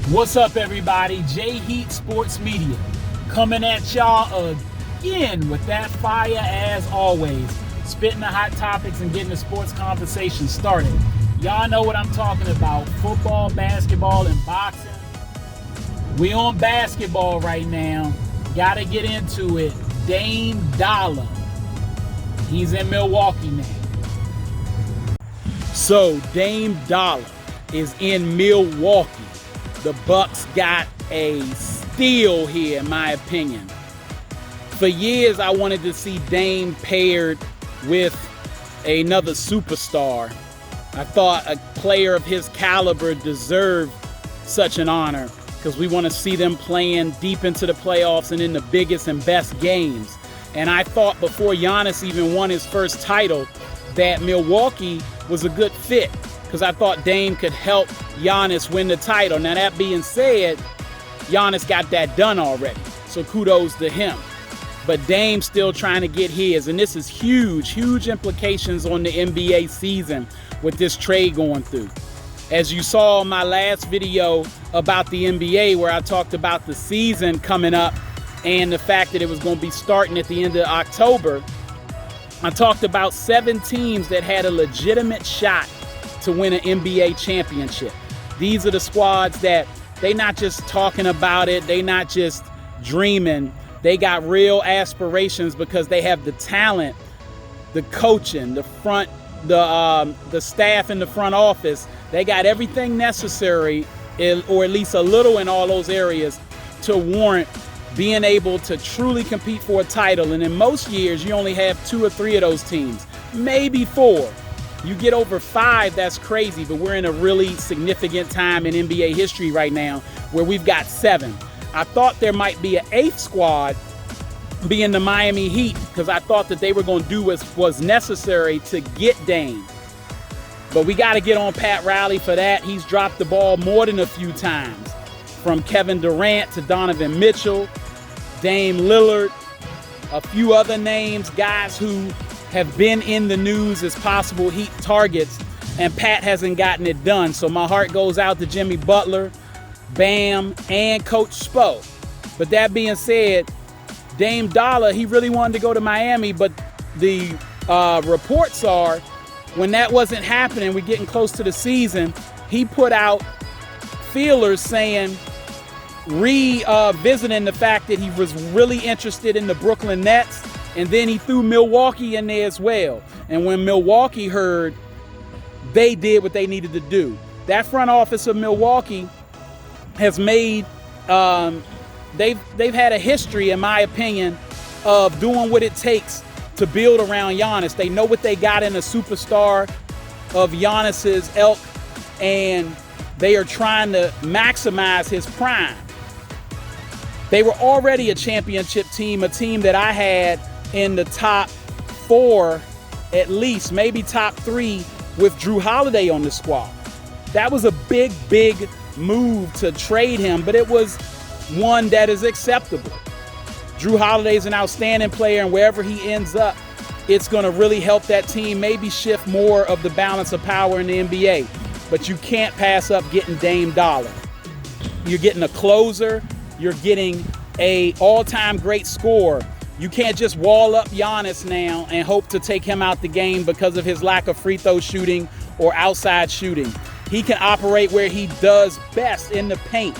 What's up, everybody? J Heat Sports Media coming at y'all again with that fire as always. Spitting the hot topics and getting the sports conversation started. Y'all know what I'm talking about. Football, basketball, and boxing. We on basketball right now. Gotta get into it. Dame Dollar. He's in Milwaukee now. So Dame Dollar is in Milwaukee. The Bucks got a steal here, in my opinion. For years, I wanted to see Dame paired with another superstar. I thought a player of his caliber deserved such an honor because we want to see them playing deep into the playoffs and in the biggest and best games. And I thought before Giannis even won his first title that Milwaukee was a good fit, because I thought Dame could help Giannis win the title. Now, that being said, Giannis got that done already, so kudos to him. But Dame's still trying to get his, and this is huge implications on the NBA season with this trade going through. As you saw in my last video about the NBA, where I talked about the season coming up and the fact that it was going to be starting at the end of October, I talked about 7 teams that had a legitimate shot to win an NBA championship. These are the squads that they not just talking about it, they not just dreaming, they got real aspirations because they have the talent, the coaching, the staff in the front office. They got everything necessary, or at least a little in all those areas, to warrant being able to truly compete for a title. And in most years, you only have 2 or 3 of those teams, maybe 4. You get over 5, that's crazy, but we're in a really significant time in NBA history right now where we've got 7. I thought there might be an 8th squad being the Miami Heat, because I thought that they were going to do what was necessary to get Dame. But we got to get on Pat Riley for that. He's dropped the ball more than a few times, from Kevin Durant to Donovan Mitchell, Dame Lillard, a few other names, guys who have been in the news as possible Heat targets, and Pat hasn't gotten it done. So my heart goes out to Jimmy Butler, Bam, and Coach Spo. But that being said, Dame Dollar, he really wanted to go to Miami, but the reports are when that wasn't happening, we're getting close to the season, he put out feelers saying, revisiting the fact that he was really interested in the Brooklyn Nets, and then he threw Milwaukee in there as well. And when Milwaukee heard, they did what they needed to do. That front office of Milwaukee has made, they've had a history, in my opinion, of doing what it takes to build around Giannis. They know what they got in a superstar of Giannis's ilk, and they are trying to maximize his prime. They were already a championship team, a team that I had in the top 4, at least, maybe top 3, with Drew Holiday on the squad. That was a big move to trade him, but it was one that is acceptable. Drew Holiday is an outstanding player, and wherever he ends up, it's going to really help that team maybe shift more of the balance of power in the NBA. But you can't pass up getting Dame Dollar. You're getting a closer. You're getting a all-time great scorer. You can't just wall up Giannis now and hope to take him out the game because of his lack of free throw shooting or outside shooting. He can operate where he does best, in the paint,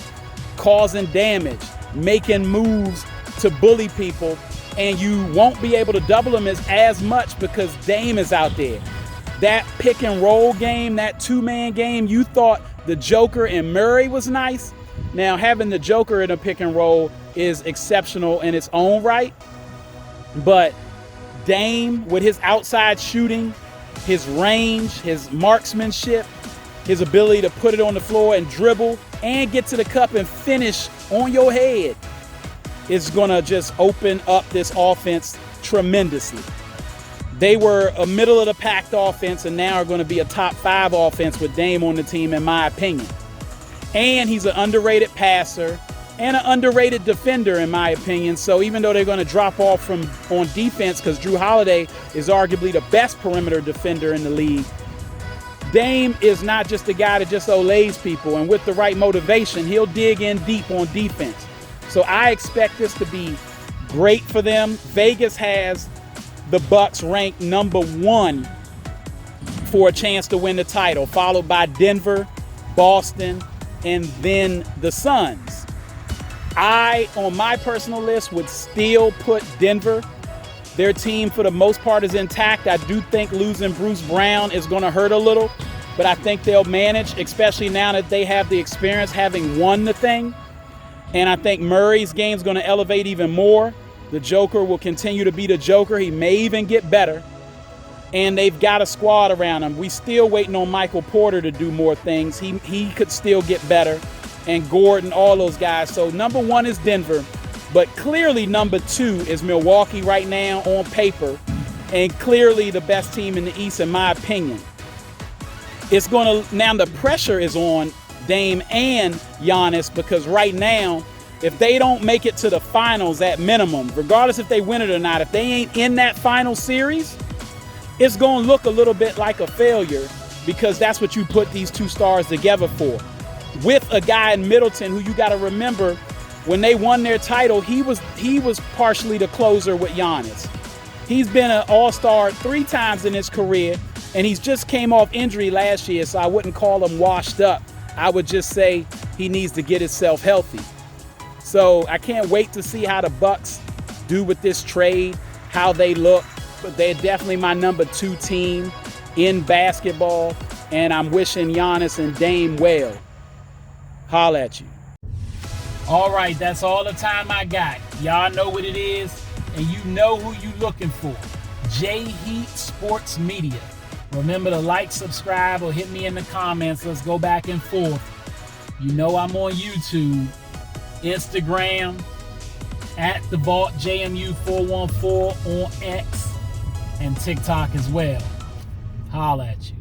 causing damage, making moves to bully people, and you won't be able to double him as much because Dame is out there. That pick and roll game, that 2-man game, you thought the Joker and Murray was nice. Now, having the Joker in a pick and roll is exceptional in its own right, but Dame, with his outside shooting, his range, his marksmanship, his ability to put it on the floor and dribble and get to the cup and finish on your head, is going to just open up this offense tremendously. They were a middle-of-the-pack offense and now are going to be a top 5 offense with Dame on the team, in my opinion. And he's an underrated passer and an underrated defender, in my opinion. So even though they're going to drop off on defense, because Drew Holiday is arguably the best perimeter defender in the league, Dame is not just a guy that just olays people, and with the right motivation, he'll dig in deep on defense. So I expect this to be great for them. Vegas has the Bucks ranked number 1 for a chance to win the title, followed by Denver, Boston, and then the Suns. I, on my personal list, would still put Denver. Their team, for the most part, is intact. I do think losing Bruce Brown is going to hurt a little, but I think they'll manage, especially now that they have the experience having won the thing. And I think Murray's game is going to elevate even more. The Joker will continue to be the Joker. He may even get better. And they've got a squad around him. We still waiting on Michael Porter to do more things. He could still get better. And Gordon, all those guys. So number 1 is Denver. But clearly number 2 is Milwaukee right now on paper, and clearly the best team in the East in my opinion. It's going to, now the pressure is on Dame and Giannis, because right now, if they don't make it to the finals at minimum, regardless if they win it or not, if they ain't in that final series, it's going to look a little bit like a failure, because that's what you put these 2 stars together for. With a guy in Middleton who, you got to remember, when they won their title, he was partially the closer with Giannis. He's been an all-star 3 times in his career, and he's just came off injury last year, so I wouldn't call him washed up. I would just say he needs to get himself healthy. So I can't wait to see how the Bucks do with this trade, how they look. But they're definitely my number 2 team in basketball, and I'm wishing Giannis and Dame well. Holla at you. All right, that's all the time I got. Y'all know what it is, and you know who you looking for. J-Heat Sports Media. Remember to like, subscribe, or hit me in the comments. Let's go back and forth. You know I'm on YouTube, Instagram, at the Vault JMU414 on X, and TikTok as well. Holla at you.